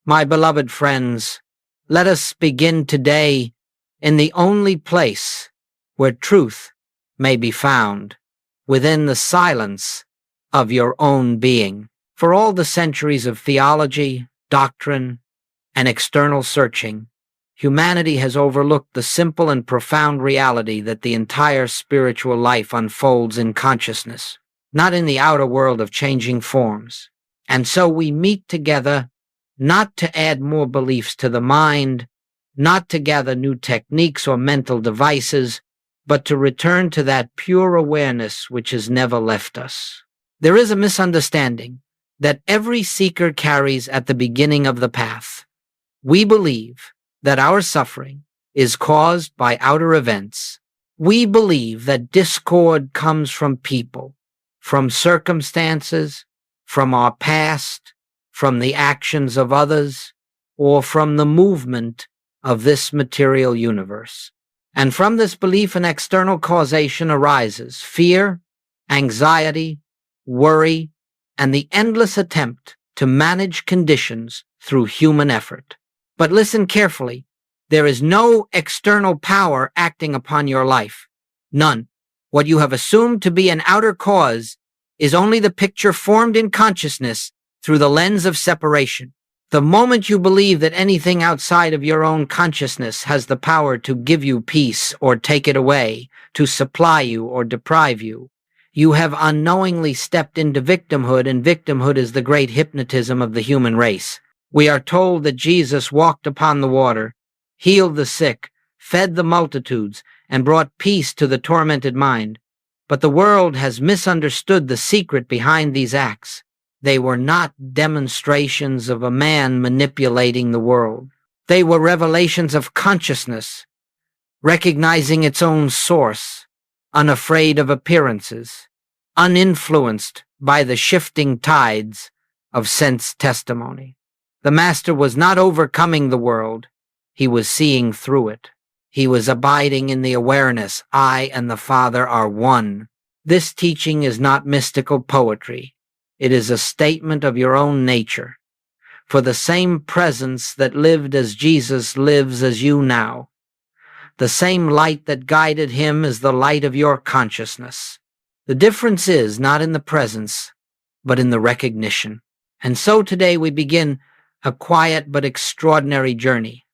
My beloved friends, let us begin today in the only place where truth may be found, within the silence of your own being. For all the centuries of theology, doctrine, and external searching, humanity has overlooked the simple and profound reality that the entire spiritual life unfolds in consciousness, not in the outer world of changing forms. And so we meet together not to add more beliefs to the mind, not to gather new techniques or mental devices, but to return to that pure awareness which has never left us. There is a misunderstanding that every seeker carries at the beginning of the path. We believe that our suffering is caused by outer events. We believe that discord comes from people, from circumstances, from our past, from the actions of others, or from the movement of this material universe. And from this belief in external causation arises fear, anxiety, worry, and the endless attempt to manage conditions through human effort. But listen carefully. There is no external power acting upon your life. None. What you have assumed to be an outer cause is only the picture formed in consciousness through the lens of separation. The moment you believe that anything outside of your own consciousness has the power to give you peace or take it away, to supply you or deprive you, you have unknowingly stepped into victimhood, and victimhood is the great hypnotism of the human race. We are told that Jesus walked upon the water, healed the sick, fed the multitudes, and brought peace to the tormented mind. But the world has misunderstood the secret behind these acts. They were not demonstrations of a man manipulating the world. They were revelations of consciousness, recognizing its own source, unafraid of appearances, uninfluenced by the shifting tides of sense testimony. The Master was not overcoming the world. He was seeing through it. He was abiding in the awareness, I and the Father are one. This teaching is not mystical poetry. It is a statement of your own nature. For the same presence that lived as Jesus lives as you now. The same light that guided him is the light of your consciousness. The difference is not in the presence, but in the recognition. And so today we begin a quiet but extraordinary journey.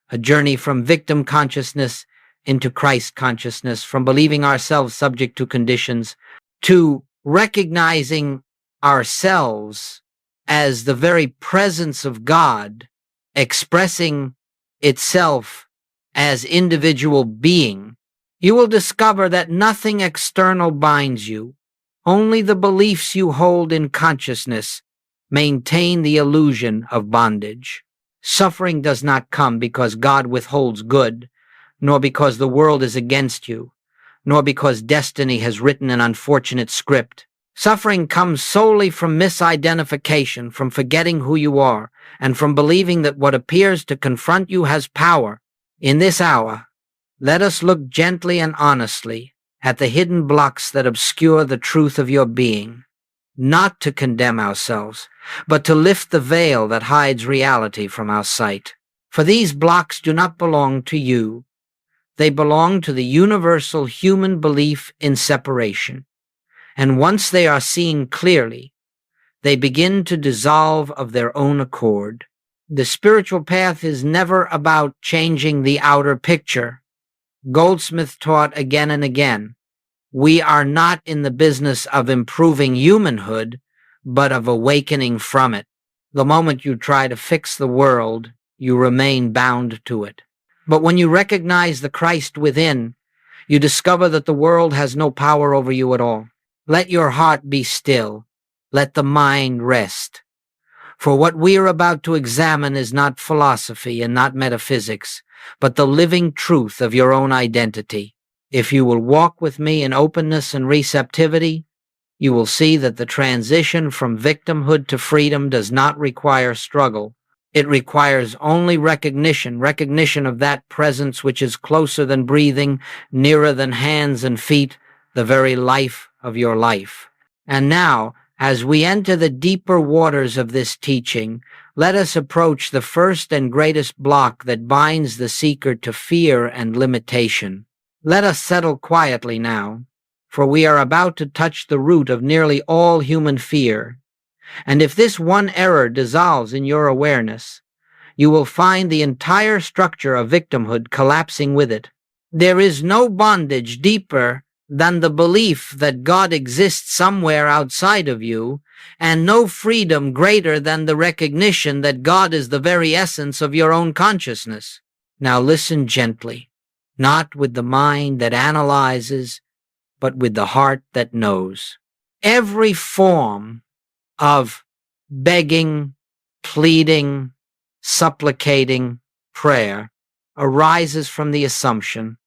A journey from victim consciousness into Christ consciousness, from believing ourselves subject to conditions to recognizing ourselves as the very presence of God expressing itself as individual being. You will discover that nothing external binds you. Only the beliefs you hold in consciousness maintain the illusion of bondage. Suffering does not come because God withholds good, nor because the world is against you, nor because destiny has written an unfortunate script. Suffering comes solely from misidentification, from forgetting who you are, and from believing that what appears to confront you has power. In this hour, let us look gently and honestly at the hidden blocks that obscure the truth of your being, not to condemn ourselves, but to lift the veil that hides reality from our sight. For these blocks do not belong to you. They belong to the universal human belief in separation. And once they are seen clearly, they begin to dissolve of their own accord. The spiritual path is never about changing the outer picture. Goldsmith taught again and again, we are not in the business of improving humanhood, but of awakening from it. The moment you try to fix the world, you remain bound to it. But when you recognize the Christ within, you discover that the world has no power over you at all. Let your heart be still. Let the mind rest. For what we are about to examine is not philosophy and not metaphysics, but the living truth of your own identity. If you will walk with me in openness and receptivity, you will see that the transition from victimhood to freedom does not require struggle. It requires only recognition of that presence which is closer than breathing, nearer than hands and feet, the very life of your life. And now, As we enter the deeper waters of this teaching, let us approach the first and greatest block that binds the seeker to fear and limitation. Let us settle quietly now, for we are about to touch the root of nearly all human fear. And if this one error dissolves in your awareness, you will find the entire structure of victimhood collapsing with it. There is no bondage deeper than the belief that God exists somewhere outside of you, and no freedom greater than the recognition that God is the very essence of your own consciousness. Now listen gently, not with the mind that analyzes, but with the heart that knows. Every form of begging, pleading, supplicating prayer arises from the assumption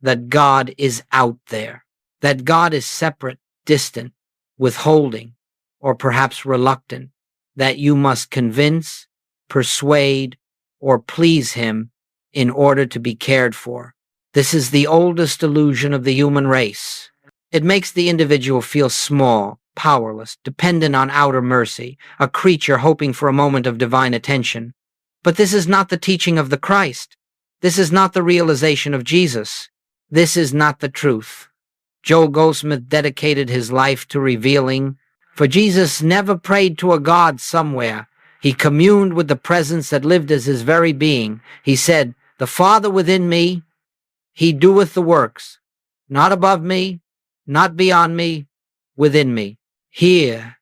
that God is out there, that God is separate, distant, withholding, or perhaps reluctant, that you must convince, persuade, or please him in order to be cared for. This is the oldest illusion of the human race. It makes the individual feel small, powerless, dependent on outer mercy, a creature hoping for a moment of divine attention. But this is not the teaching of the Christ. This is not the realization of Jesus. This is not the truth. Joel Goldsmith dedicated his life to revealing, for Jesus never prayed to a God somewhere. He communed with the presence that lived as his very being. He said, "The Father within me, he doeth the works, not above me, not beyond me, within me." Here,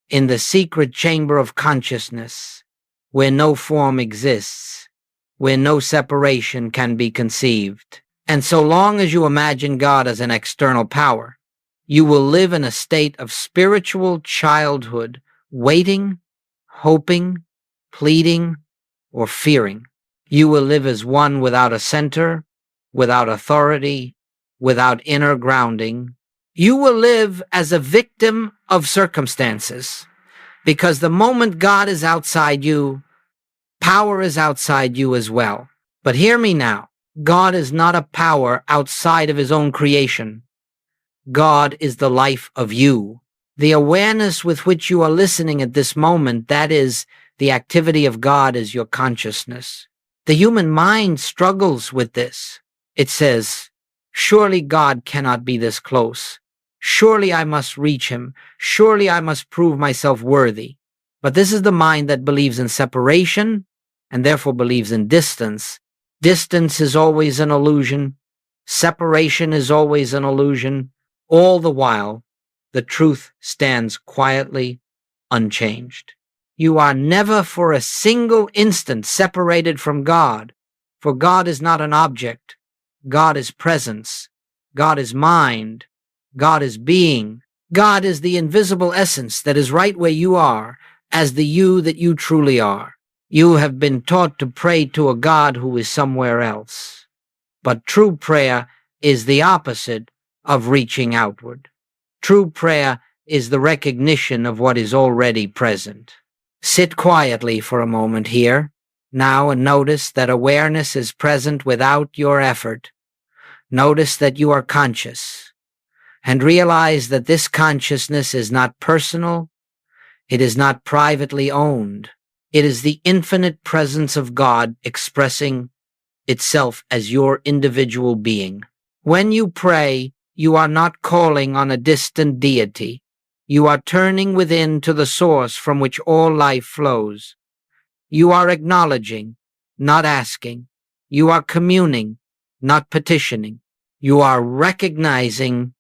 in the secret chamber of consciousness, where no form exists, where no separation can be conceived. And so long as you imagine God as an external power, you will live in a state of spiritual childhood, waiting, hoping, pleading, or fearing. You will live as one without a center, without authority, without inner grounding. You will live as a victim of circumstances, because the moment God is outside you, power is outside you as well. But hear me now. God is not a power outside of his own creation. God is the life of you. The awareness with which you are listening at this moment, that is, the activity of God is your consciousness. The human mind struggles with this. It says, surely God cannot be this close. Surely I must reach him. Surely I must prove myself worthy. But this is the mind that believes in separation and therefore believes in distance. Distance is always an illusion. Separation is always an illusion. All the while, the truth stands quietly, unchanged. You are never for a single instant separated from God, for God is not an object. God is presence. God is mind. God is being. God is the invisible essence that is right where you are, as the you that you truly are. You have been taught to pray to a God who is somewhere else. But true prayer is the opposite of reaching outward. True prayer is the recognition of what is already present. Sit quietly for a moment here, now, and notice that awareness is present without your effort. Notice that you are conscious, and realize that this consciousness is not personal, it is not privately owned. It is the infinite presence of God expressing itself as your individual being. When you pray, you are not calling on a distant deity. You are turning within to the source from which all life flows. You are acknowledging, not asking. You are communing, not petitioning. You are recognizing,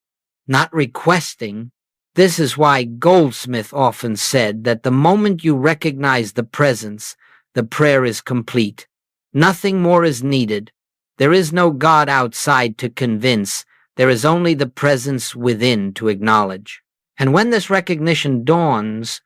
not requesting. This is why Goldsmith often said that the moment you recognize the presence, the prayer is complete. Nothing more is needed. There is no God outside to convince. There is only the presence within to acknowledge. And when this recognition dawns,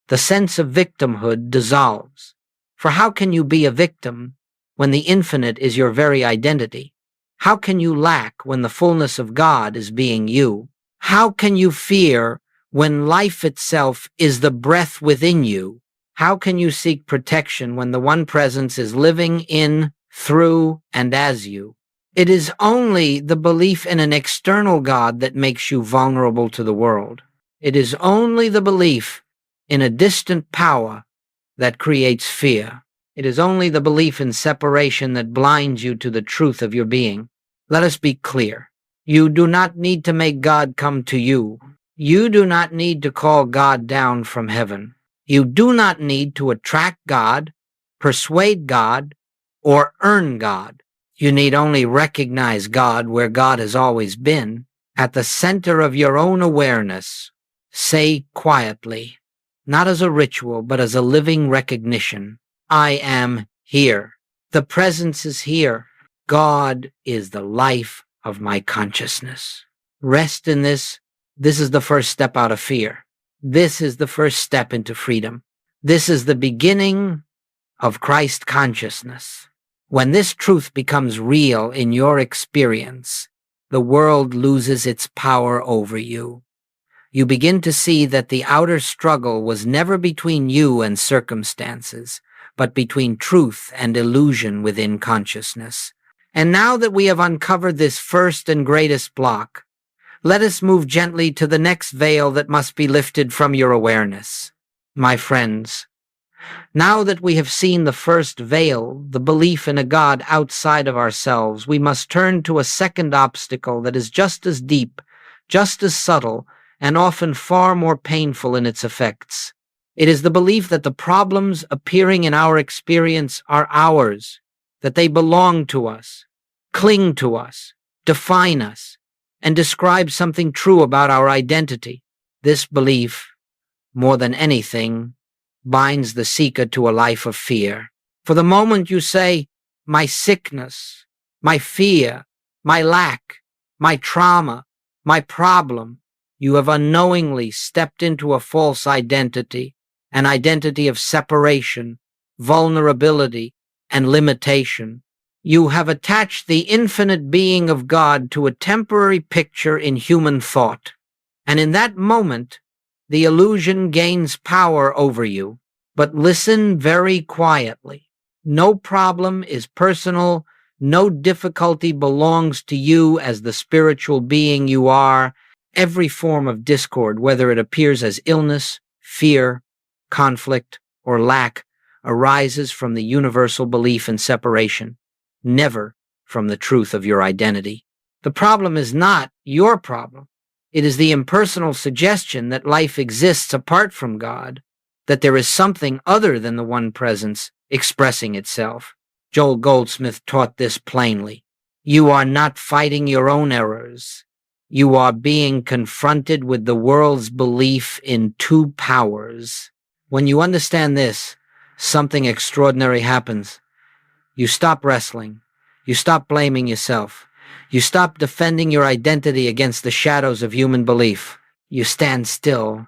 the sense of victimhood dissolves. For how can you be a victim when the infinite is your very identity? How can you lack when the fullness of God is being you? How can you fear when life itself is the breath within you? How can you seek protection when the one presence is living in, through, and as you? It is only the belief in an external God that makes you vulnerable to the world. It is only the belief in a distant power that creates fear. It is only the belief in separation that blinds you to the truth of your being. Let us be clear. You do not need to make God come to you. You do not need to call God down from heaven. You do not need to attract God, persuade God, or earn God. You need only recognize God where God has always been, at the center of your own awareness. Say quietly, not as a ritual, but as a living recognition, I am here. The presence is here. God is the life of my consciousness. Rest in this. This is the first step out of fear. This is the first step into freedom. This is the beginning of Christ consciousness. When this truth becomes real in your experience, the world loses its power over you. You begin to see that the outer struggle was never between you and circumstances, but between truth and illusion within consciousness. And now that we have uncovered this first and greatest block, let us move gently to the next veil that must be lifted from your awareness. My friends, now that we have seen the first veil, the belief in a God outside of ourselves, we must turn to a second obstacle that is just as deep, just as subtle, and often far more painful in its effects. It is the belief that the problems appearing in our experience are ours, that they belong to us, cling to us, define us, and describe something true about our identity. This belief, more than anything, binds the seeker to a life of fear. For the moment you say, my sickness, my fear, my lack, my trauma, my problem, you have unknowingly stepped into a false identity, an identity of separation, vulnerability, and limitation. You have attached the infinite being of God to a temporary picture in human thought, and in that moment, the illusion gains power over you. But listen very quietly. No problem is personal. No difficulty belongs to you as the spiritual being you are. Every form of discord, whether it appears as illness, fear, conflict, or lack, arises from the universal belief in separation, never from the truth of your identity. The problem is not your problem. It is the impersonal suggestion that life exists apart from God, that there is something other than the one presence expressing itself. Joel Goldsmith taught this plainly. You are not fighting your own errors. You are being confronted with the world's belief in two powers. When you understand this, something extraordinary happens. You stop wrestling. You stop blaming yourself. You stop defending your identity against the shadows of human belief. You stand still,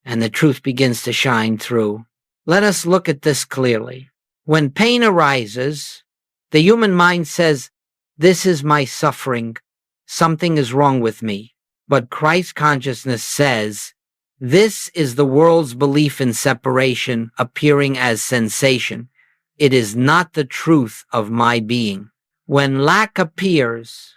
and the truth begins to shine through. Let us look at this clearly. When pain arises, the human mind says, this is my suffering. Something is wrong with me. But Christ consciousness says, this is the world's belief in separation appearing as sensation. It is not the truth of my being. When lack appears,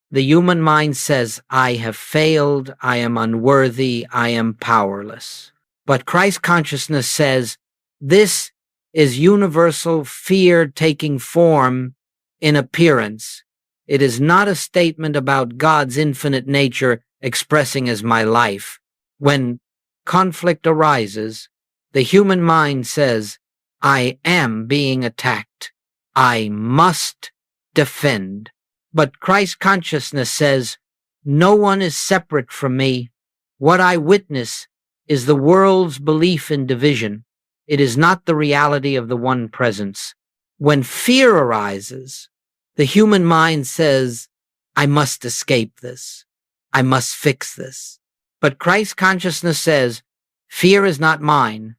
the human mind says, I have failed, I am unworthy, I am powerless. But Christ consciousness says, this is universal fear taking form in appearance. It is not a statement about God's infinite nature expressing as my life. When conflict arises, the human mind says, I am being attacked. I must defend. But Christ consciousness says, no one is separate from me. What I witness is the world's belief in division. It is not the reality of the one presence. When fear arises, the human mind says, I must escape this. I must fix this. But Christ consciousness says, fear is not mine.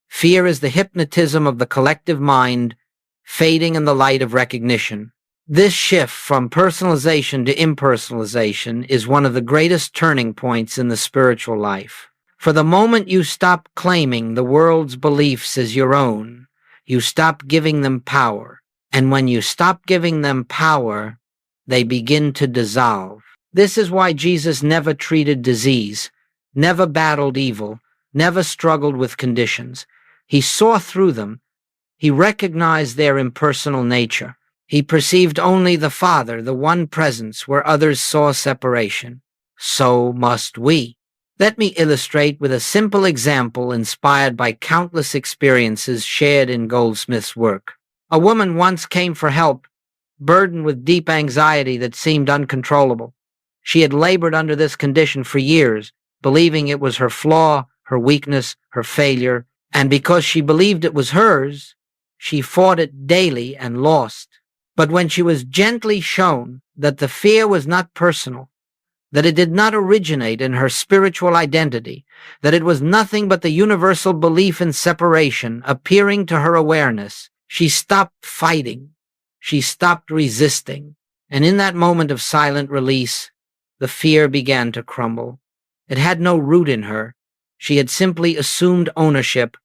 Fear is the hypnotism of the collective mind fading in the light of recognition. This shift from personalization to impersonalization is one of the greatest turning points in the spiritual life. For the moment you stop claiming the world's beliefs as your own, you stop giving them power. And when you stop giving them power, they begin to dissolve. This is why Jesus never treated disease, never battled evil, never struggled with conditions. He saw through them. He recognized their impersonal nature. He perceived only the Father, the one presence where others saw separation. So must we. Let me illustrate with a simple example inspired by countless experiences shared in Goldsmith's work. A woman once came for help, burdened with deep anxiety that seemed uncontrollable. She had labored under this condition for years, believing it was her flaw, her weakness, her failure, and because she believed it was hers, she fought it daily and lost. But when she was gently shown that the fear was not personal, that it did not originate in her spiritual identity, that it was nothing but the universal belief in separation appearing to her awareness, she stopped fighting. She stopped resisting. And in that moment of silent release, the fear began to crumble. It had no root in her. She had simply assumed ownership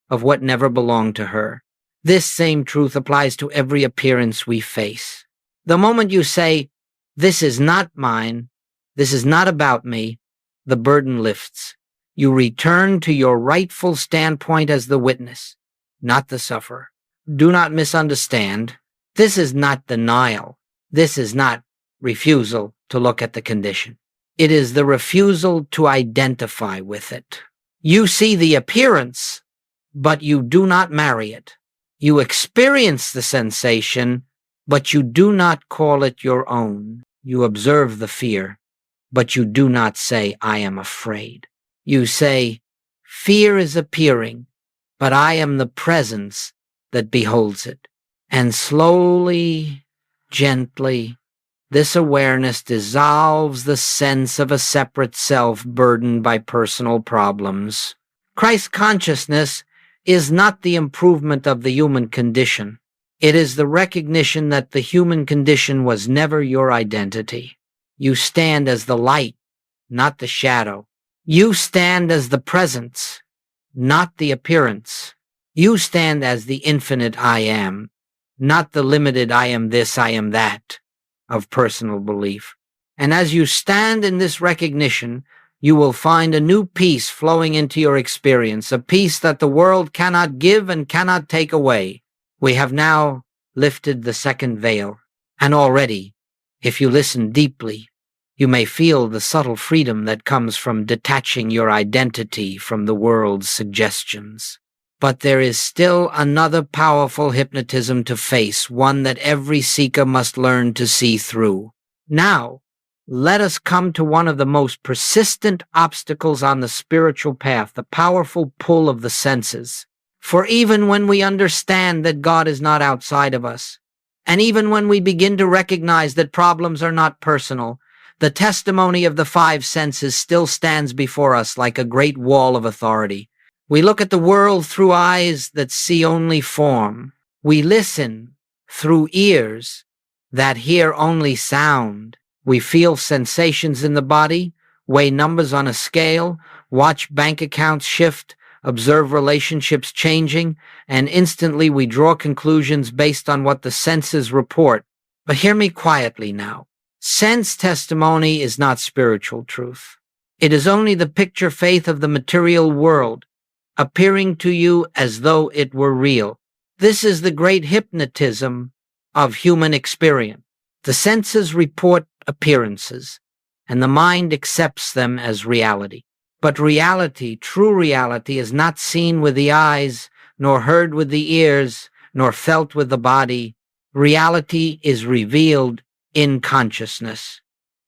of what never belonged to her. This same truth applies to every appearance we face. The moment you say, "This is not mine, this is not about me," the burden lifts. You return to your rightful standpoint as the witness, not the sufferer. Do not misunderstand. This is not denial. This is not refusal to look at the condition. It is the refusal to identify with it. You see the appearance, but you do not marry it. You experience the sensation, but you do not call it your own. You observe the fear, but you do not say, "I am afraid." You say, "Fear is appearing, but I am the presence that beholds it." And slowly, gently, this awareness dissolves the sense of a separate self burdened by personal problems. Christ consciousness is not the improvement of the human condition. It is the recognition that the human condition was never your identity. You stand as the light, not the shadow. You stand as the presence, not the appearance. You stand as the infinite I am, not the limited I am this, I am that of personal belief. And as you stand in this recognition, you will find a new peace flowing into your experience, a peace that the world cannot give and cannot take away. We have now lifted the second veil, and already, if you listen deeply, you may feel the subtle freedom that comes from detaching your identity from the world's suggestions. But there is still another powerful hypnotism to face, one that every seeker must learn to see through. Now, let us come to one of the most persistent obstacles on the spiritual path, the powerful pull of the senses. For even when we understand that God is not outside of us, and even when we begin to recognize that problems are not personal, the testimony of the five senses still stands before us like a great wall of authority. We look at the world through eyes that see only form. We listen through ears that hear only sound. We feel sensations in the body, weigh numbers on a scale, watch bank accounts shift, observe relationships changing, and instantly we draw conclusions based on what the senses report. But hear me quietly now. Sense testimony is not spiritual truth. It is only the picture faith of the material world, appearing to you as though it were real. This is the great hypnotism of human experience. The senses report appearances, and the mind accepts them as reality. But reality, true reality, is not seen with the eyes, nor heard with the ears, nor felt with the body. Reality is revealed in consciousness,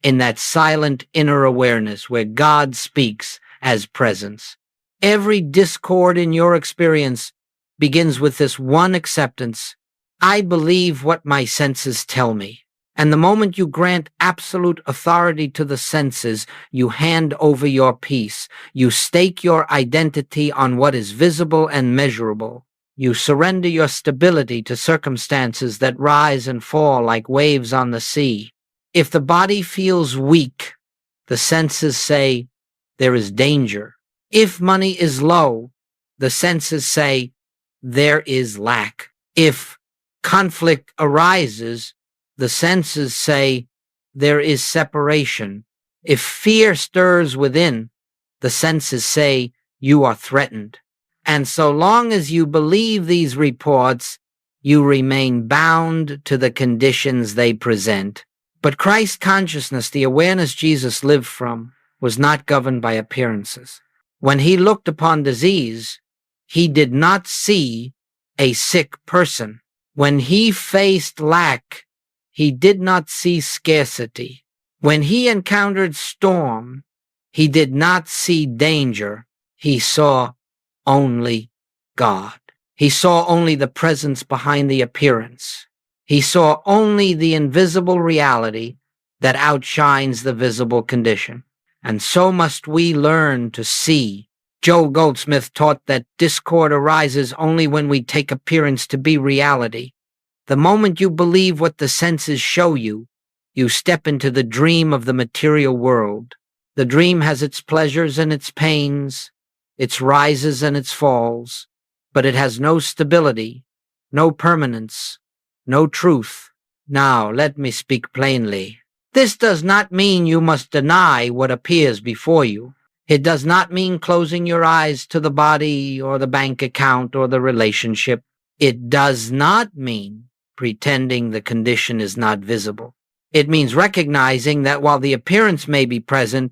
in that silent inner awareness where God speaks as presence. Every discord in your experience begins with this one acceptance: I believe what my senses tell me. And the moment you grant absolute authority to the senses, you hand over your peace. You stake your identity on what is visible and measurable. You surrender your stability to circumstances that rise and fall like waves on the sea. If the body feels weak, the senses say there is danger. If money is low, the senses say there is lack. If conflict arises, the senses say there is separation. If fear stirs within, the senses say you are threatened. And so long as you believe these reports, you remain bound to the conditions they present. But Christ consciousness, the awareness Jesus lived from, was not governed by appearances. When he looked upon disease, he did not see a sick person. When he faced lack, he did not see scarcity. When he encountered storm, he did not see danger. He saw only God. He saw only the presence behind the appearance. He saw only the invisible reality that outshines the visible condition. And so must we learn to see. Joel Goldsmith taught that discord arises only when we take appearance to be reality. The moment you believe what the senses show you, you step into the dream of the material world. The dream has its pleasures and its pains, its rises and its falls, but it has no stability, no permanence, no truth. Now, let me speak plainly. This does not mean you must deny what appears before you. It does not mean closing your eyes to the body or the bank account or the relationship. It does not mean pretending the condition is not visible. It means recognizing that while the appearance may be present,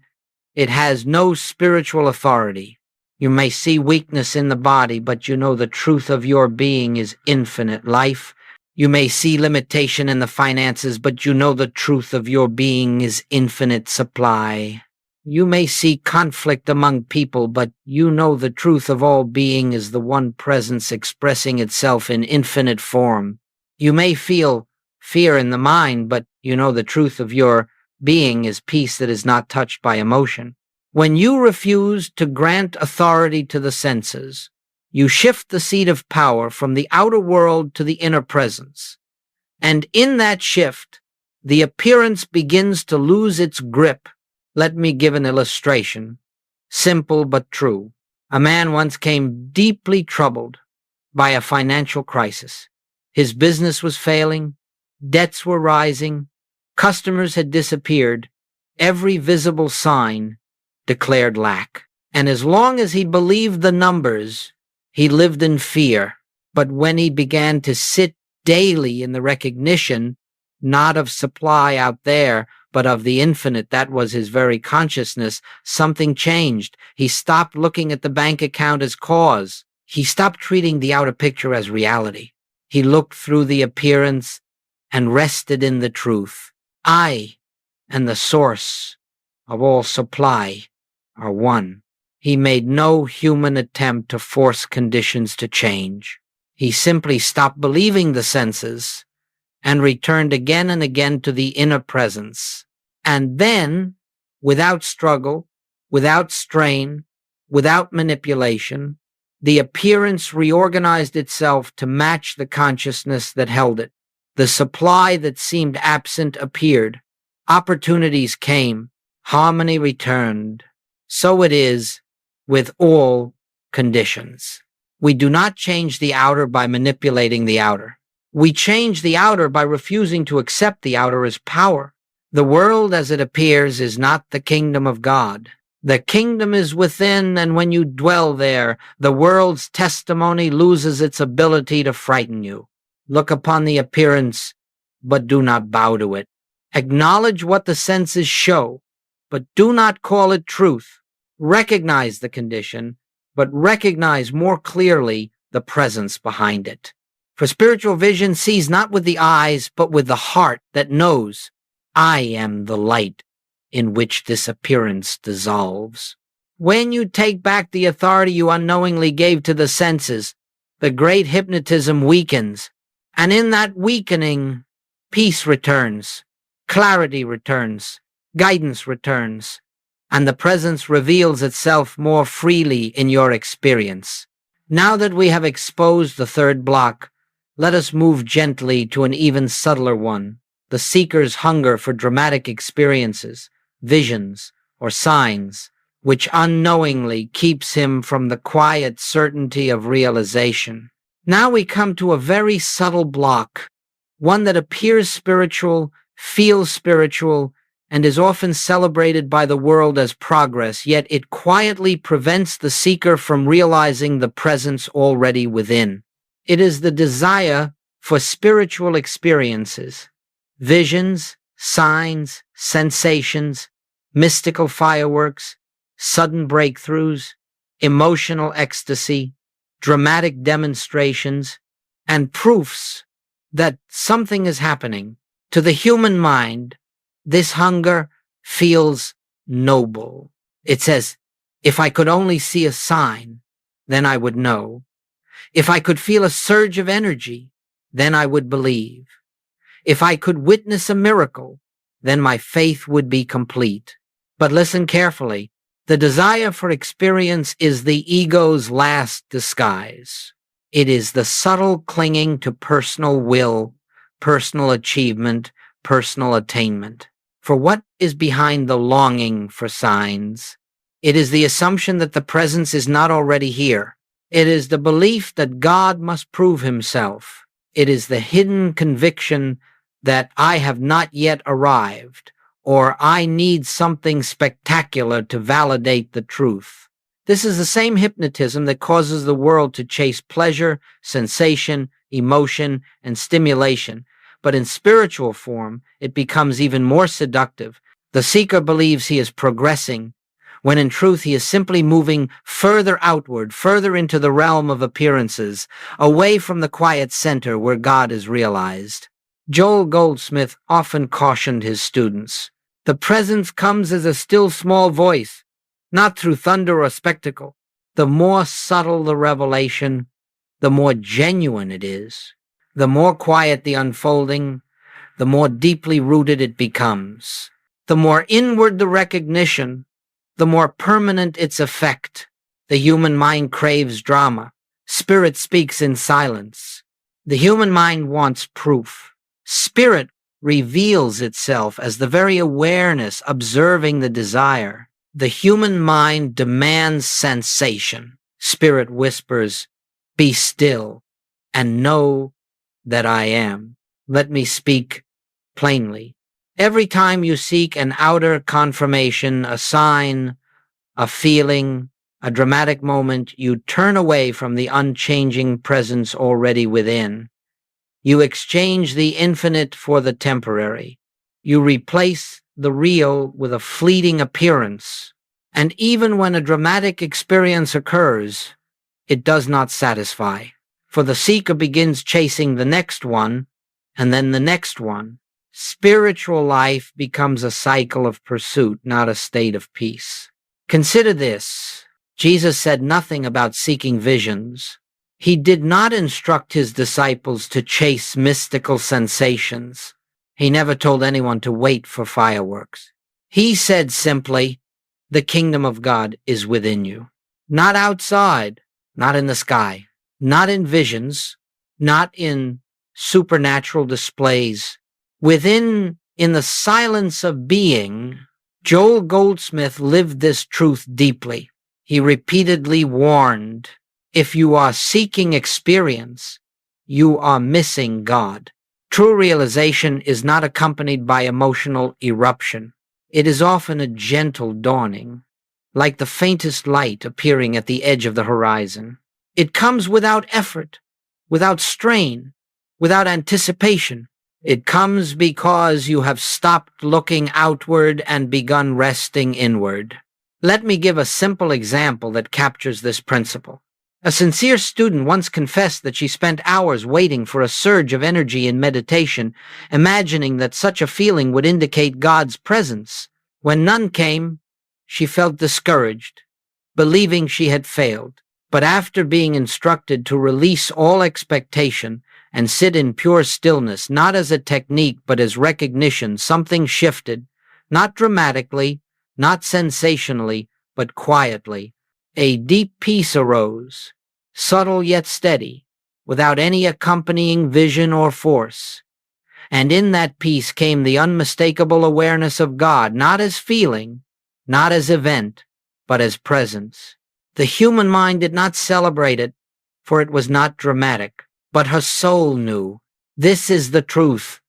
it has no spiritual authority. You may see weakness in the body, but you know the truth of your being is infinite life. You may see limitation in the finances, but you know the truth of your being is infinite supply. You may see conflict among people, but you know the truth of all being is the one presence expressing itself in infinite form. You may feel fear in the mind, but you know the truth of your being is peace that is not touched by emotion. When you refuse to grant authority to the senses, you shift the seat of power from the outer world to the inner presence. And in that shift, the appearance begins to lose its grip. Let me give an illustration, simple but true. A man once came deeply troubled by a financial crisis. His business was failing, debts were rising, customers had disappeared, every visible sign declared lack. And as long as he believed the numbers, he lived in fear. But when he began to sit daily in the recognition, not of supply out there, but of the infinite, that was his very consciousness, something changed. He stopped looking at the bank account as cause. He stopped treating the outer picture as reality. He looked through the appearance and rested in the truth. I and the source of all supply are one. He made no human attempt to force conditions to change. He simply stopped believing the senses and returned again and again to the inner presence. And then, without struggle, without strain, without manipulation, the appearance reorganized itself to match the consciousness that held it. The supply that seemed absent appeared. Opportunities came. Harmony returned. So it is with all conditions. We do not change the outer by manipulating the outer. We change the outer by refusing to accept the outer as power. The world as it appears is not the kingdom of God. The kingdom is within, and when you dwell there, the world's testimony loses its ability to frighten you. Look upon the appearance, but do not bow to it. Acknowledge what the senses show, but do not call it truth. Recognize the condition, but recognize more clearly the presence behind it. For spiritual vision sees not with the eyes, but with the heart that knows, I am the light in which this appearance dissolves. When you take back the authority you unknowingly gave to the senses, the great hypnotism weakens, and in that weakening, peace returns, clarity returns, guidance returns, and the presence reveals itself more freely in your experience. Now that we have exposed the third block, let us move gently to an even subtler one, the seeker's hunger for dramatic experiences, visions, or signs, which unknowingly keeps him from the quiet certainty of realization. Now we come to a very subtle block, one that appears spiritual, feels spiritual, and is often celebrated by the world as progress, yet it quietly prevents the seeker from realizing the presence already within. It is the desire for spiritual experiences, visions, signs, sensations, mystical fireworks, sudden breakthroughs, emotional ecstasy, dramatic demonstrations, and proofs that something is happening. To the human mind, this hunger feels noble. It says, if I could only see a sign, then I would know. If I could feel a surge of energy, then I would believe. If I could witness a miracle, then my faith would be complete. But listen carefully. The desire for experience is the ego's last disguise. It is the subtle clinging to personal will, personal achievement, personal attainment. For what is behind the longing for signs? It is the assumption that the presence is not already here. It is the belief that God must prove himself. It is the hidden conviction that I have not yet arrived, or I need something spectacular to validate the truth. This is the same hypnotism that causes the world to chase pleasure, sensation, emotion, and stimulation. But in spiritual form, it becomes even more seductive. The seeker believes he is progressing, when in truth he is simply moving further outward, further into the realm of appearances, away from the quiet center where God is realized. Joel Goldsmith often cautioned his students, the presence comes as a still small voice, not through thunder or spectacle. The more subtle the revelation, the more genuine it is. The more quiet the unfolding, the more deeply rooted it becomes. The more inward the recognition, the more permanent its effect. The human mind craves drama. Spirit speaks in silence. The human mind wants proof. Spirit reveals itself as the very awareness observing the desire. The human mind demands sensation. Spirit whispers, be still and know that I am. Let me speak plainly. Every time you seek an outer confirmation, a sign, a feeling, a dramatic moment, you turn away from the unchanging presence already within. You exchange the infinite for the temporary. You replace the real with a fleeting appearance. And even when a dramatic experience occurs, it does not satisfy. For the seeker begins chasing the next one, and then the next one. Spiritual life becomes a cycle of pursuit, not a state of peace. Consider this. Jesus said nothing about seeking visions. He did not instruct his disciples to chase mystical sensations. He never told anyone to wait for fireworks. He said simply, the kingdom of God is within you. Not outside, not in the sky, not in visions, not in supernatural displays. Within, in the silence of being, Joel Goldsmith lived this truth deeply. He repeatedly warned, if you are seeking experience, you are missing God. True realization is not accompanied by emotional eruption. It is often a gentle dawning, like the faintest light appearing at the edge of the horizon. It comes without effort, without strain, without anticipation. It comes because you have stopped looking outward and begun resting inward. Let me give a simple example that captures this principle. A sincere student once confessed that she spent hours waiting for a surge of energy in meditation, imagining that such a feeling would indicate God's presence. When none came, she felt discouraged, believing she had failed. But after being instructed to release all expectation and sit in pure stillness, not as a technique but as recognition, something shifted, not dramatically, not sensationally, but quietly. A deep peace arose, subtle yet steady, without any accompanying vision or force. And in that peace came the unmistakable awareness of God, not as feeling, not as event, but as presence. The human mind did not celebrate it, for it was not dramatic, but her soul knew, this is the truth,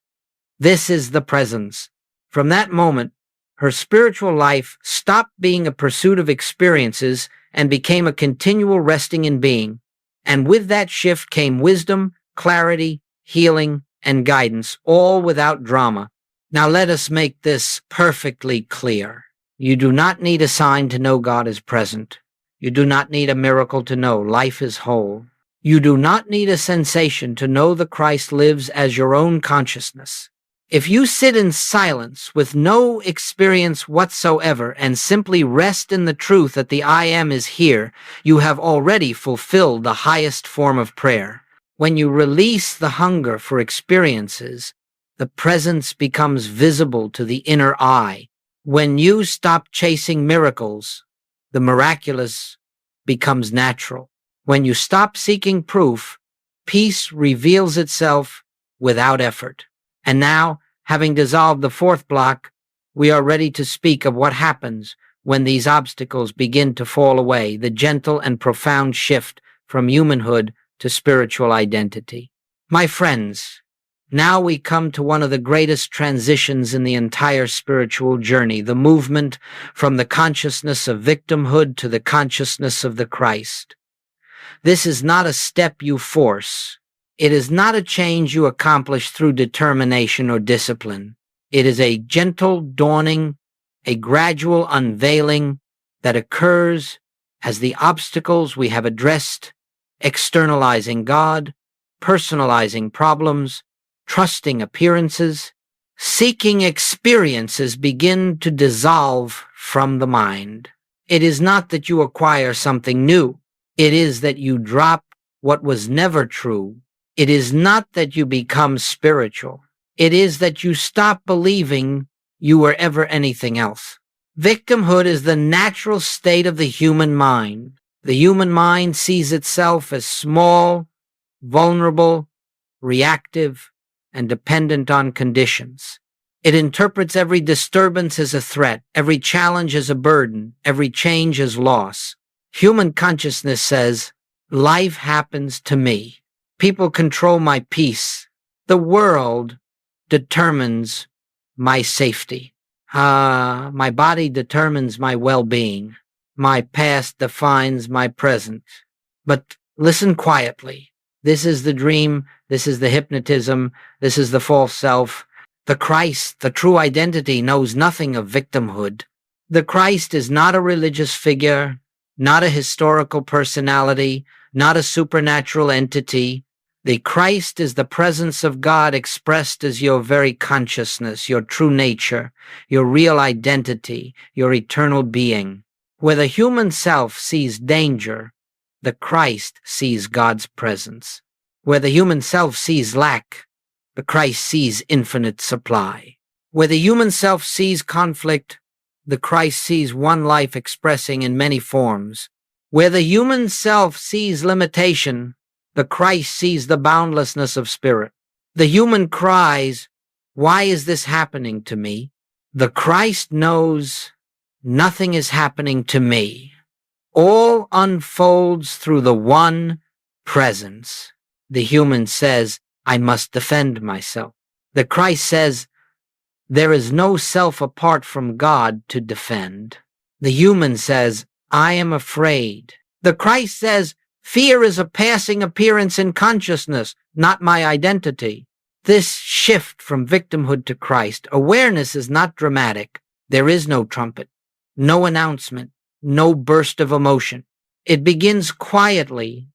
this is the presence. From that moment, Her spiritual life stopped being a pursuit of experiences and became a continual resting in being. And with that shift came wisdom, clarity, healing, and guidance, all without drama. Now let us make this perfectly clear. You do not need a sign to know God is present. You do not need a miracle to know life is whole. You do not need a sensation to know the Christ lives as your own consciousness. If you sit in silence with no experience whatsoever and simply rest in the truth that the I Am is here, you have already fulfilled the highest form of prayer. When you release the hunger for experiences, the presence becomes visible to the inner eye. When you stop chasing miracles, the miraculous becomes natural. When you stop seeking proof, peace reveals itself without effort. And now, having dissolved the fourth block, we are ready to speak of what happens when these obstacles begin to fall away, the gentle and profound shift from humanhood to spiritual identity. My friends, now we come to one of the greatest transitions in the entire spiritual journey, the movement from the consciousness of victimhood to the consciousness of the Christ. This is not a step you force. It is not a change you accomplish through determination or discipline. It is a gentle dawning, a gradual unveiling that occurs as the obstacles we have addressed, externalizing God, personalizing problems, trusting appearances, seeking experiences begin to dissolve from the mind. It is not that you acquire something new. It is that you drop what was never true. It is not that you become spiritual. It is that you stop believing you were ever anything else. Victimhood is the natural state of the human mind. The human mind sees itself as small, vulnerable, reactive, and dependent on conditions. It interprets every disturbance as a threat, every challenge as a burden, every change as loss. Human consciousness says, life happens to me. People control my peace. The world determines my safety. My body determines my well-being. My past defines my present. But listen quietly. This is the dream. This is the hypnotism. This is the false self. The Christ, the true identity, knows nothing of victimhood. The Christ is not a religious figure, not a historical personality, not a supernatural entity. The Christ is the presence of God expressed as your very consciousness, your true nature, your real identity, your eternal being. Where the human self sees danger, the Christ sees God's presence. Where the human self sees lack, the Christ sees infinite supply. Where the human self sees conflict, the Christ sees one life expressing in many forms. Where the human self sees limitation, the Christ sees the boundlessness of spirit. The human cries, "Why is this happening to me?" The Christ knows, nothing is happening to me. All unfolds through the one presence. The human says, I must defend myself. The Christ says, there is no self apart from God to defend. The human says, I am afraid. The Christ says, fear is a passing appearance in consciousness, not my identity. This shift from victimhood to Christ, awareness is not dramatic. There is no trumpet, no announcement, no burst of emotion. It begins quietly,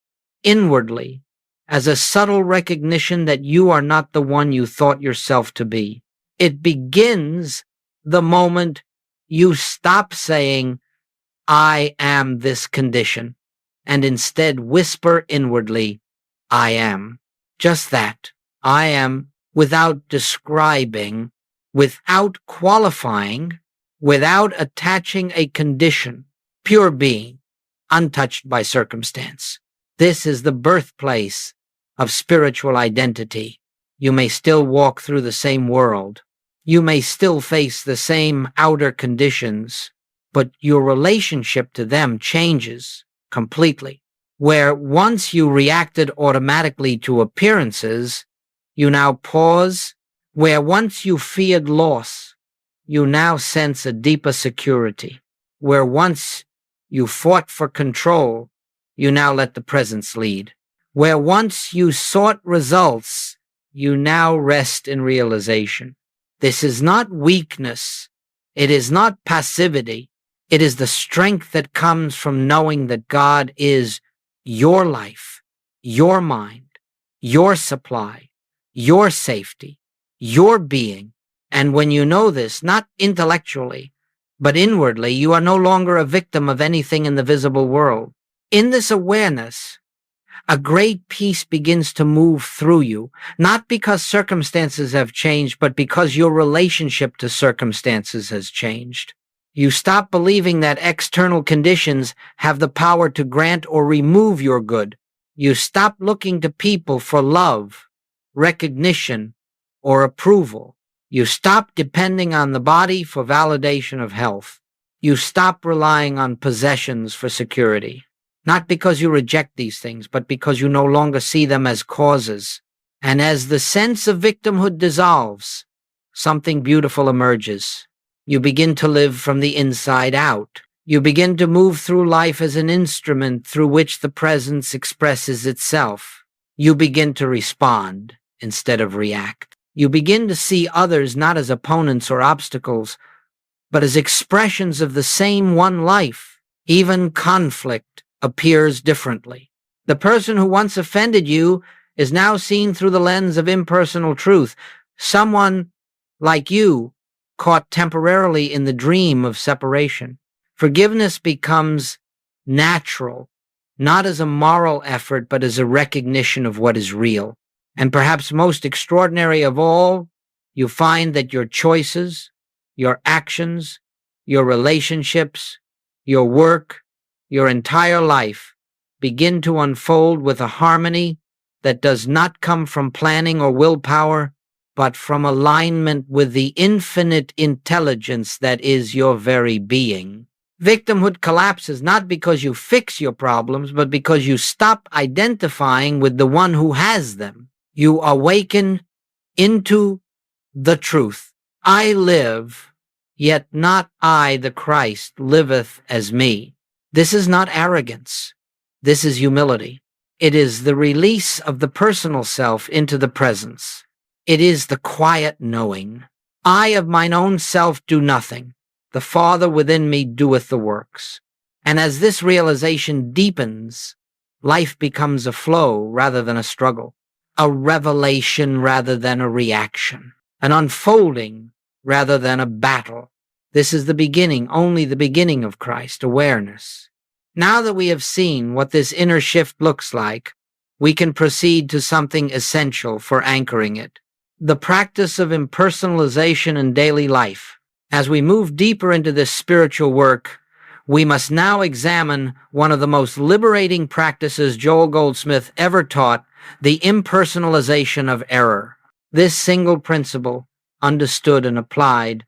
inwardly, as a subtle recognition that you are not the one you thought yourself to be. It begins the moment you stop saying, I am this condition, and instead whisper inwardly, I am. Just that. I am, without describing, without qualifying, without attaching a condition, pure being, untouched by circumstance. This is the birthplace of spiritual identity. You may still walk through the same world. You may still face the same outer conditions, but your relationship to them changes completely. Where once you reacted automatically to appearances, you now pause. Where once you feared loss, you now sense a deeper security. Where once you fought for control, you now let the presence lead. Where once you sought results, you now rest in realization. This is not weakness. It is not passivity. It is the strength that comes from knowing that God is your life, your mind, your supply, your safety, your being. And when you know this, not intellectually, but inwardly, you are no longer a victim of anything in the visible world. In this awareness, a great peace begins to move through you, not because circumstances have changed, but because your relationship to circumstances has changed. You stop believing that external conditions have the power to grant or remove your good. You stop looking to people for love, recognition, or approval. You stop depending on the body for validation of health. You stop relying on possessions for security. Not because you reject these things, but because you no longer see them as causes. And as the sense of victimhood dissolves, something beautiful emerges. You begin to live from the inside out. You begin to move through life as an instrument through which the presence expresses itself. You begin to respond instead of react. You begin to see others not as opponents or obstacles, but as expressions of the same one life. Even conflict appears differently. The person who once offended you is now seen through the lens of impersonal truth. Someone like you, caught temporarily in the dream of separation. Forgiveness becomes natural, not as a moral effort, but as a recognition of what is real. And perhaps most extraordinary of all, you find that your choices, your actions, your relationships, your work, your entire life begin to unfold with a harmony that does not come from planning or willpower, but from alignment with the infinite intelligence that is your very being. Victimhood collapses not because you fix your problems, but because you stop identifying with the one who has them. You awaken into the truth. I live, yet not I, the Christ, liveth as me. This is not arrogance. This is humility. It is the release of the personal self into the presence. It is the quiet knowing. I of mine own self do nothing. The Father within me doeth the works. And as this realization deepens, life becomes a flow rather than a struggle, a revelation rather than a reaction, an unfolding rather than a battle. This is the beginning, only the beginning of Christ awareness. Now that we have seen what this inner shift looks like, we can proceed to something essential for anchoring it. The practice of impersonalization in daily life. As we move deeper into this spiritual work, we must now examine one of the most liberating practices Joel Goldsmith ever taught, the impersonalization of error. This single principle, understood and applied,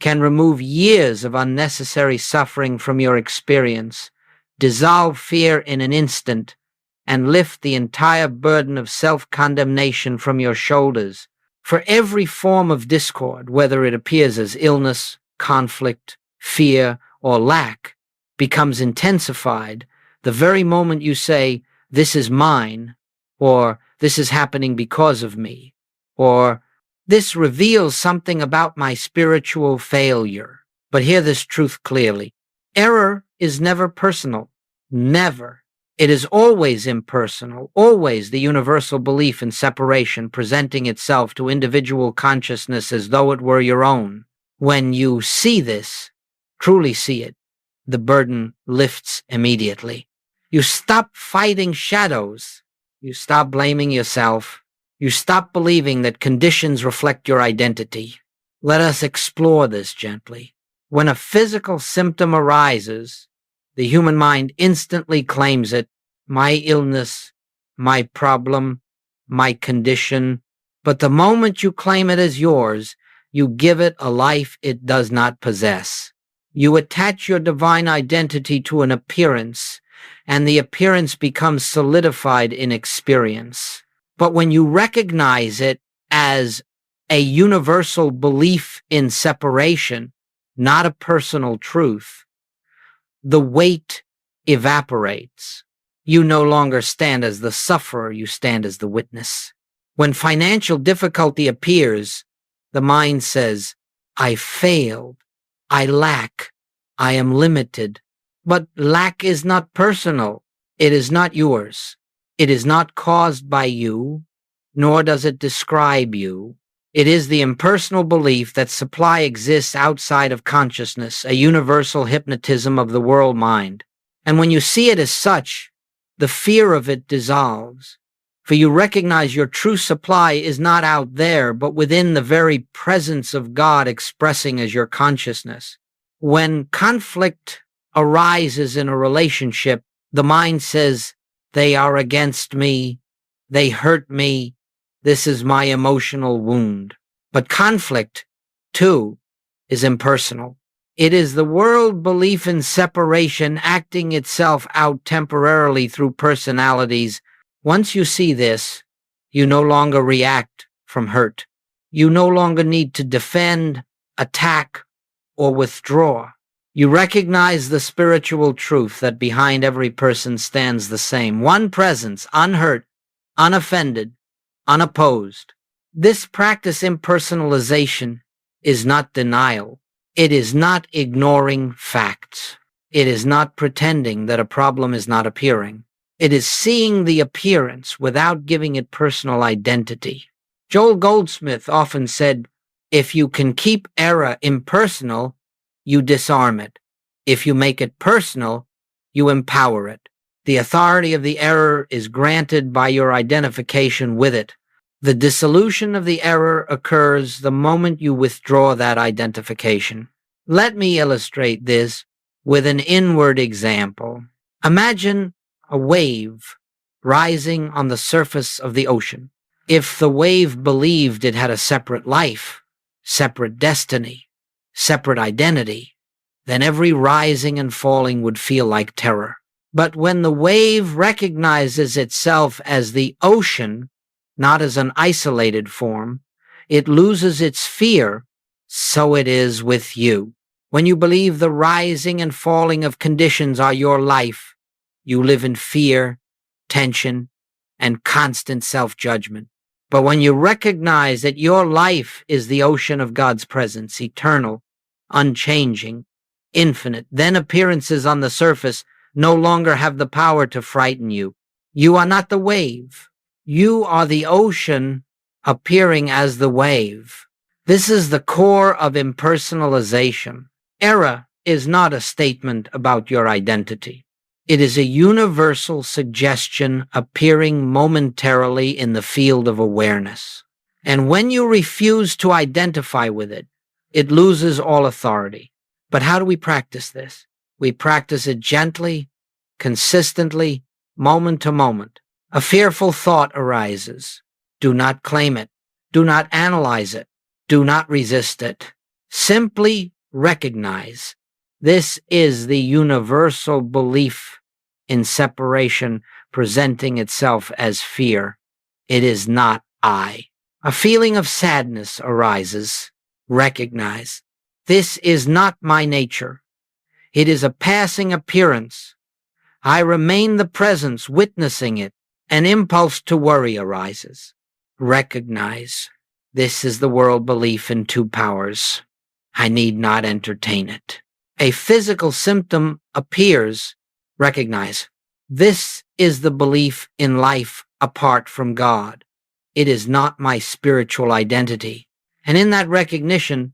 can remove years of unnecessary suffering from your experience, dissolve fear in an instant, and lift the entire burden of self-condemnation from your shoulders. For every form of discord, whether it appears as illness, conflict, fear, or lack, becomes intensified the very moment you say, "This is mine," or "This is happening because of me," or "This reveals something about my spiritual failure." But hear this truth clearly. Error is never personal. Never. It is always impersonal, always the universal belief in separation presenting itself to individual consciousness as though it were your own. When you see this, truly see it, the burden lifts immediately. You stop fighting shadows. You stop blaming yourself. You stop believing that conditions reflect your identity. Let us explore this gently. When a physical symptom arises, the human mind instantly claims it, my illness, my problem, my condition. But the moment you claim it as yours, you give it a life it does not possess. You attach your divine identity to an appearance, and the appearance becomes solidified in experience. But when you recognize it as a universal belief in separation, not a personal truth, the weight evaporates. You no longer stand as the sufferer, you stand as the witness. When financial difficulty appears, the mind says, I failed, I lack, I am limited. But lack is not personal. It is not yours. It is not caused by you, nor does it describe you. It is the impersonal belief that supply exists outside of consciousness, a universal hypnotism of the world mind. And when you see it as such, the fear of it dissolves. For you recognize your true supply is not out there, but within the very presence of God expressing as your consciousness. When conflict arises in a relationship, the mind says, they are against me, they hurt me, this is my emotional wound. But conflict, too, is impersonal. It is the world belief in separation acting itself out temporarily through personalities. Once you see this, you no longer react from hurt. You no longer need to defend, attack, or withdraw. You recognize the spiritual truth that behind every person stands the same, one presence, unhurt, unoffended, unopposed. This practice impersonalization is not denial. It is not ignoring facts. It is not pretending that a problem is not appearing. It is seeing the appearance without giving it personal identity. Joel Goldsmith often said, if you can keep error impersonal, you disarm it. If you make it personal, you empower it. The authority of the error is granted by your identification with it. The dissolution of the error occurs the moment you withdraw that identification. Let me illustrate this with an inward example. Imagine a wave rising on the surface of the ocean. If the wave believed it had a separate life, separate destiny, separate identity, then every rising and falling would feel like terror. But when the wave recognizes itself as the ocean, not as an isolated form, it loses its fear. So it is with you. When you believe the rising and falling of conditions are your life, you live in fear, tension, and constant self-judgment. But when you recognize that your life is the ocean of God's presence, eternal, unchanging, infinite, then appearances on the surface no longer have the power to frighten you. You are not the wave. You are the ocean appearing as the wave. This is the core of impersonalization. Error is not a statement about your identity. It is a universal suggestion appearing momentarily in the field of awareness. And when you refuse to identify with it, it loses all authority. But how do we practice this? We practice it gently, consistently, moment to moment. A fearful thought arises. Do not claim it. Do not analyze it. Do not resist it. Simply recognize. This is the universal belief in separation presenting itself as fear. It is not I. A feeling of sadness arises. Recognize. This is not my nature. It is a passing appearance. I remain the presence witnessing it. An impulse to worry arises. Recognize. This is the world belief in two powers. I need not entertain it. A physical symptom appears. Recognize. This is the belief in life apart from God. It is not my spiritual identity. And in that recognition,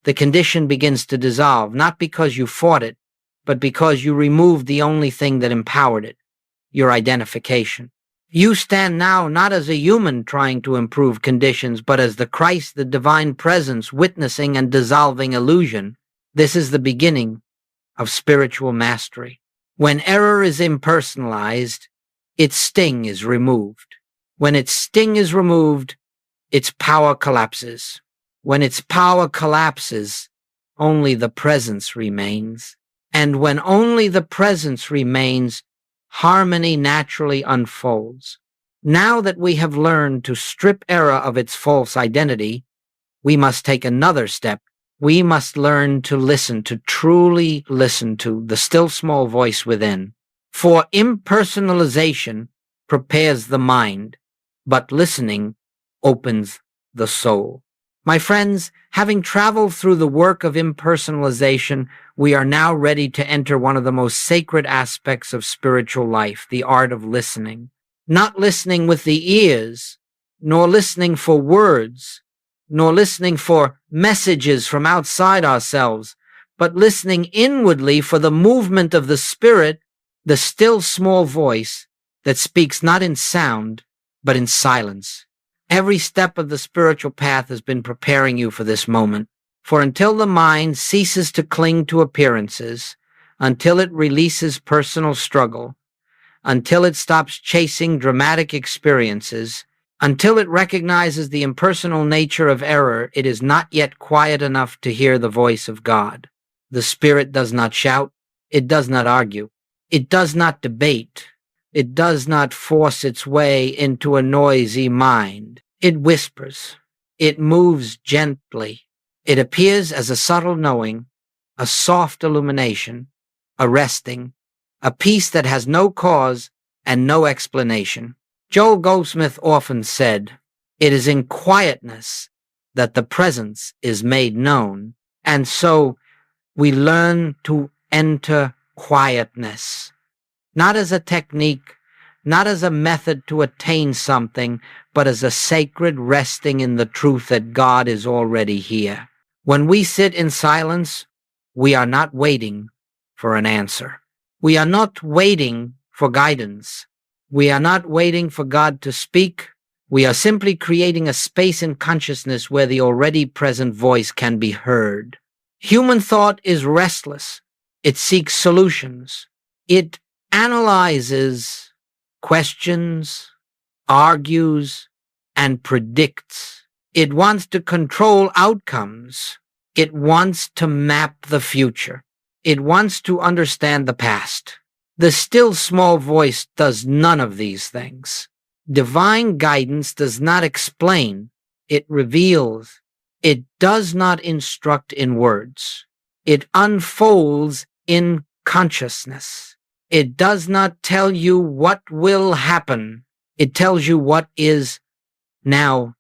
the condition begins to dissolve, not because you fought it, but because you removed the only thing that empowered it, your identification. You stand now not as a human trying to improve conditions, but as the Christ, the divine presence, witnessing and dissolving illusion. This is the beginning of spiritual mastery. When error is impersonalized, its sting is removed. When its sting is removed, its power collapses. When its power collapses, only the presence remains. And when only the presence remains, harmony naturally unfolds. Now that we have learned to strip error of its false identity, we must take another step. We must learn to listen, to truly listen to the still small voice within. For impersonalization prepares the mind, but listening opens the soul. My friends, having traveled through the work of impersonalization, we are now ready to enter one of the most sacred aspects of spiritual life, the art of listening. Not listening with the ears, nor listening for words, nor listening for messages from outside ourselves, but listening inwardly for the movement of the Spirit, the still small voice that speaks not in sound, but in silence. Every step of the spiritual path has been preparing you for this moment. For until the mind ceases to cling to appearances, until it releases personal struggle, until it stops chasing dramatic experiences, until it recognizes the impersonal nature of error, it is not yet quiet enough to hear the voice of God. The Spirit does not shout. It does not argue. It does not debate. It does not force its way into a noisy mind. It whispers. It moves gently. It appears as a subtle knowing, a soft illumination, a resting, a peace that has no cause and no explanation. Joel Goldsmith often said, "It is in quietness that the presence is made known." And so we learn to enter quietness, not as a technique, not as a method to attain something, but as a sacred resting in the truth that God is already here. When we sit in silence, we are not waiting for an answer. We are not waiting for guidance. We are not waiting for God to speak. We are simply creating a space in consciousness where the already present voice can be heard. Human thought is restless. It seeks solutions. It analyzes, questions, argues, and predicts. It wants to control outcomes. It wants to map the future. It wants to understand the past. The still small voice does none of these things. Divine guidance does not explain. It reveals. It does not instruct in words. It unfolds in consciousness. It does not tell you what will happen. It tells you what is now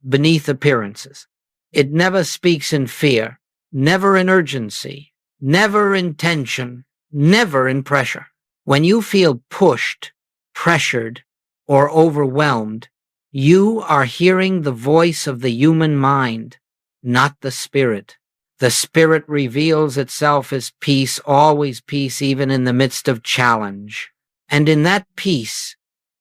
beneath appearances. It never speaks in fear, never in urgency, never in tension, never in pressure. When you feel pushed, pressured, or overwhelmed, you are hearing the voice of the human mind, not the Spirit. The Spirit reveals itself as peace, always peace, even in the midst of challenge. And in that peace,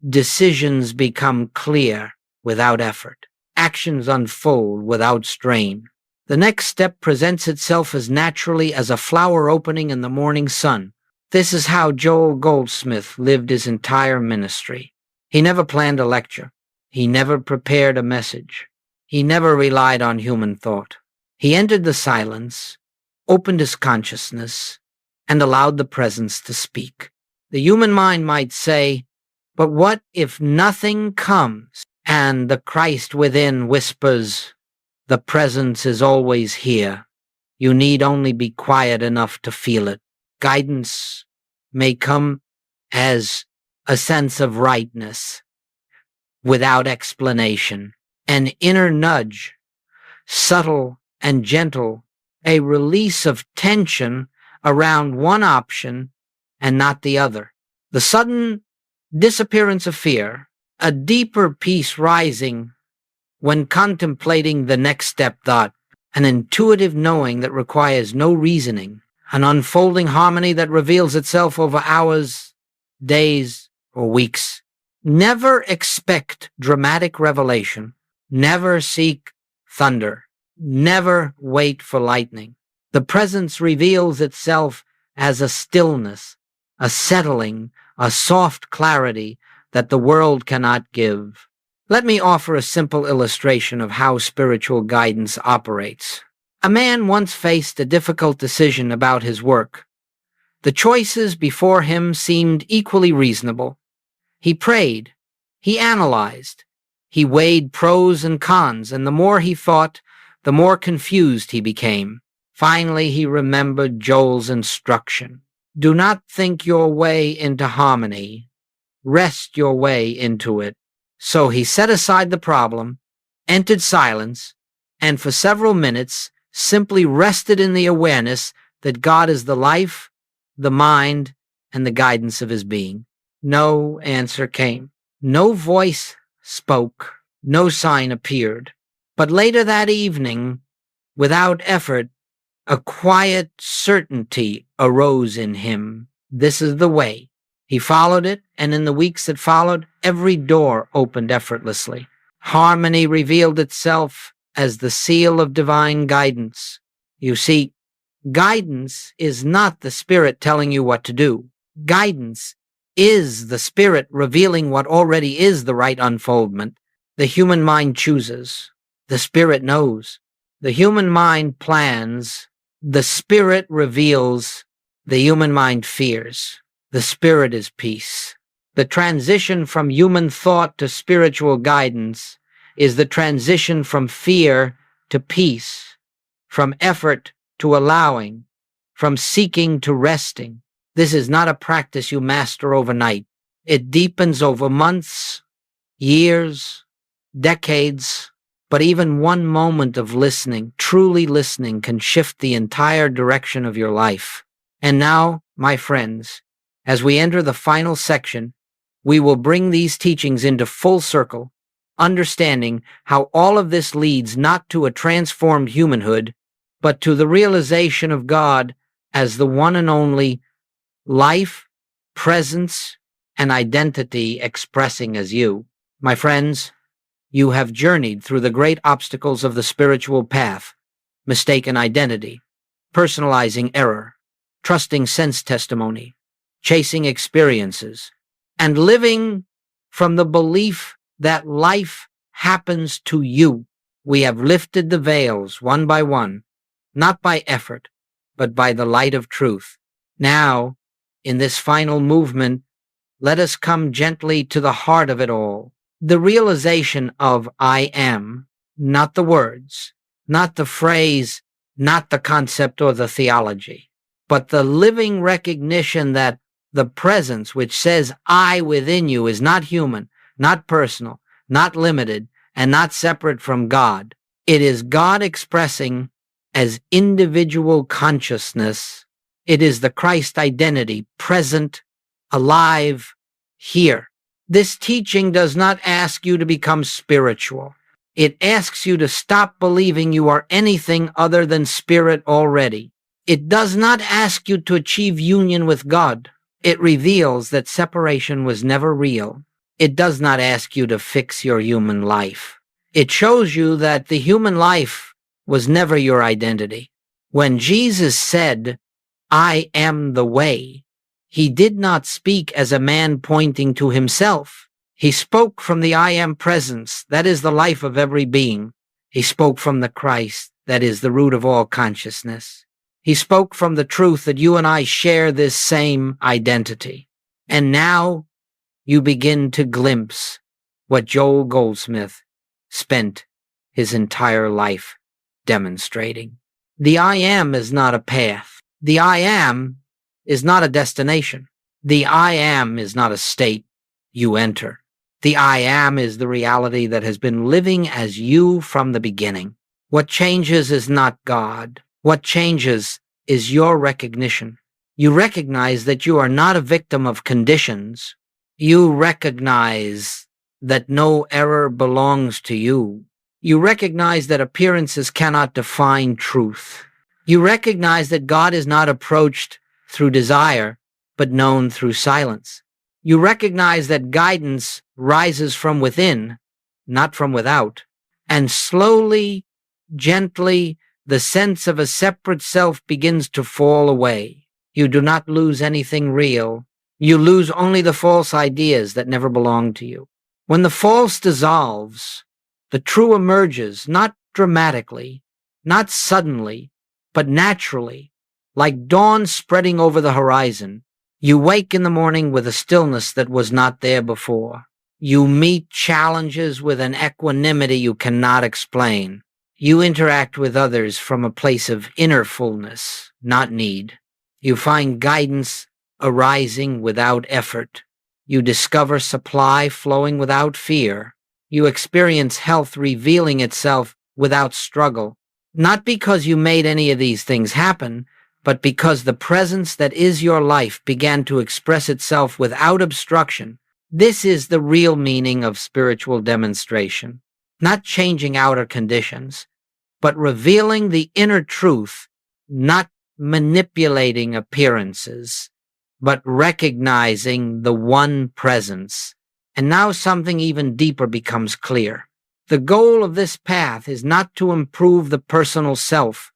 decisions become clear without effort. Actions unfold without strain. The next step presents itself as naturally as a flower opening in the morning sun. This is how Joel Goldsmith lived his entire ministry. He never planned a lecture. He never prepared a message. He never relied on human thought. He entered the silence, opened his consciousness, and allowed the presence to speak. The human mind might say, "But what if nothing comes?" And the Christ within whispers, "The presence is always here. You need only be quiet enough to feel it." Guidance may come as a sense of rightness without explanation, an inner nudge, subtle and gentle, a release of tension around one option and not the other. The sudden disappearance of fear, a deeper peace rising when contemplating the next step thought, an intuitive knowing that requires no reasoning, an unfolding harmony that reveals itself over hours, days, or weeks. Never expect dramatic revelation. Never seek thunder. Never wait for lightning. The presence reveals itself as a stillness, a settling, a soft clarity that the world cannot give. Let me offer a simple illustration of how spiritual guidance operates. A man once faced a difficult decision about his work. The choices before him seemed equally reasonable. He prayed. He analyzed. He weighed pros and cons, and the more he thought, the more confused he became. Finally, he remembered Joel's instruction. Do not think your way into harmony. Rest your way into it. So he set aside the problem, entered silence, and for several minutes simply rested in the awareness that God is the life, the mind, and the guidance of his being. No answer came. No voice spoke. No sign appeared. But later that evening, without effort, a quiet certainty arose in him. This is the way. He followed it, and in the weeks that followed, every door opened effortlessly. Harmony revealed itself as the seal of divine guidance. You see, guidance is not the Spirit telling you what to do. Guidance is the Spirit revealing what already is the right unfoldment. The human mind chooses. The Spirit knows. The human mind plans. The Spirit reveals. The human mind fears. The Spirit is peace. The transition from human thought to spiritual guidance is the transition from fear to peace, from effort to allowing, from seeking to resting. This is not a practice you master overnight. It deepens over months, years, decades, but even one moment of listening, truly listening, can shift the entire direction of your life. And now, my friends, as we enter the final section, we will bring these teachings into full circle, understanding how all of this leads not to a transformed humanhood, but to the realization of God as the one and only life, presence, and identity expressing as you. My friends, you have journeyed through the great obstacles of the spiritual path: mistaken identity, personalizing error, trusting sense testimony, chasing experiences, and living from the belief that life happens to you. We have lifted the veils one by one, not by effort, but by the light of truth. Now, in this final movement, let us come gently to the heart of it all. The realization of I am, not the words, not the phrase, not the concept or the theology, but the living recognition that the presence which says I within you is not human, not personal, not limited, and not separate from God. It is God expressing as individual consciousness. It is the Christ identity, present, alive, here. This teaching does not ask you to become spiritual. It asks you to stop believing you are anything other than spirit already. It does not ask you to achieve union with God. It reveals that separation was never real. It does not ask you to fix your human life. It shows you that the human life was never your identity. When Jesus said, I am the way, he did not speak as a man pointing to himself. He spoke from the I am presence, that is the life of every being. He spoke from the Christ, that is the root of all consciousness. He spoke from the truth that you and I share this same identity. And now you begin to glimpse what Joel Goldsmith spent his entire life demonstrating. The I am is not a path. The I am is not a destination. The I am is not a state you enter. The I am is the reality that has been living as you from the beginning. What changes is not God. What changes is your recognition. You recognize that you are not a victim of conditions. You recognize that no error belongs to you. You recognize that appearances cannot define truth. You recognize that God is not approached through desire, but known through silence. You recognize that guidance rises from within, not from without. And slowly, gently, the sense of a separate self begins to fall away. You do not lose anything real. You lose only the false ideas that never belonged to you. When the false dissolves, the true emerges, not dramatically, not suddenly, but naturally, like dawn spreading over the horizon. You wake in the morning with a stillness that was not there before. You meet challenges with an equanimity you cannot explain. You interact with others from a place of inner fullness, not need. You find guidance arising without effort. You discover supply flowing without fear. You experience health revealing itself without struggle. Not because you made any of these things happen, but because the presence that is your life began to express itself without obstruction. This is the real meaning of spiritual demonstration. Not changing outer conditions, but revealing the inner truth, not manipulating appearances, but recognizing the one presence. And now something even deeper becomes clear. The goal of this path is not to improve the personal self,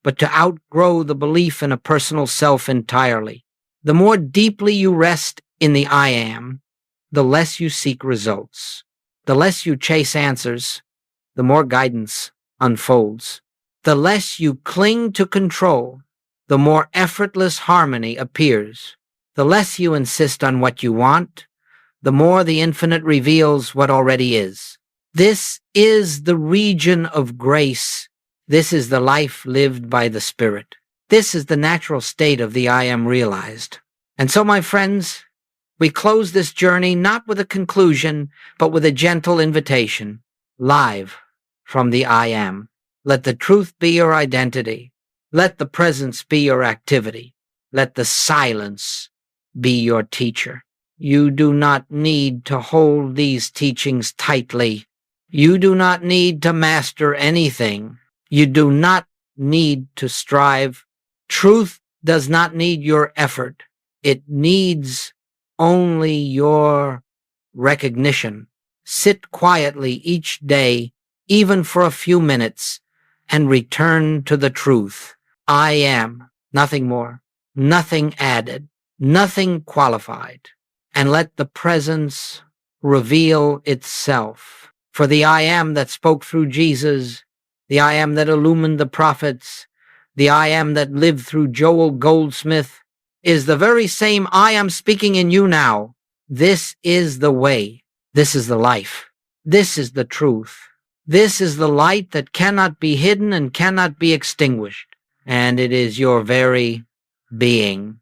but to outgrow the belief in a personal self entirely. The more deeply you rest in the I am, the less you seek results. The less you chase answers, the more guidance unfolds. The less you cling to control, the more effortless harmony appears. The less you insist on what you want, the more the infinite reveals what already is. This is the region of grace. This is the life lived by the Spirit. This is the natural state of the I am realized. And so, my friends, we close this journey not with a conclusion, but with a gentle invitation, live from the I am. Let the truth be your identity. Let the presence be your activity. Let the silence be your teacher. You do not need to hold these teachings tightly. You do not need to master anything. You do not need to strive. Truth does not need your effort. It needs only your recognition. Sit quietly each day, even for a few minutes, and return to the truth. I am, nothing more, nothing added, nothing qualified. And let the presence reveal itself. For the I am that spoke through Jesus, the I am that illumined the prophets, the I am that lived through Joel Goldsmith, is the very same I am speaking in you now. This is the way. This is the life. This is the truth. This is the light that cannot be hidden and cannot be extinguished. And it is your very being.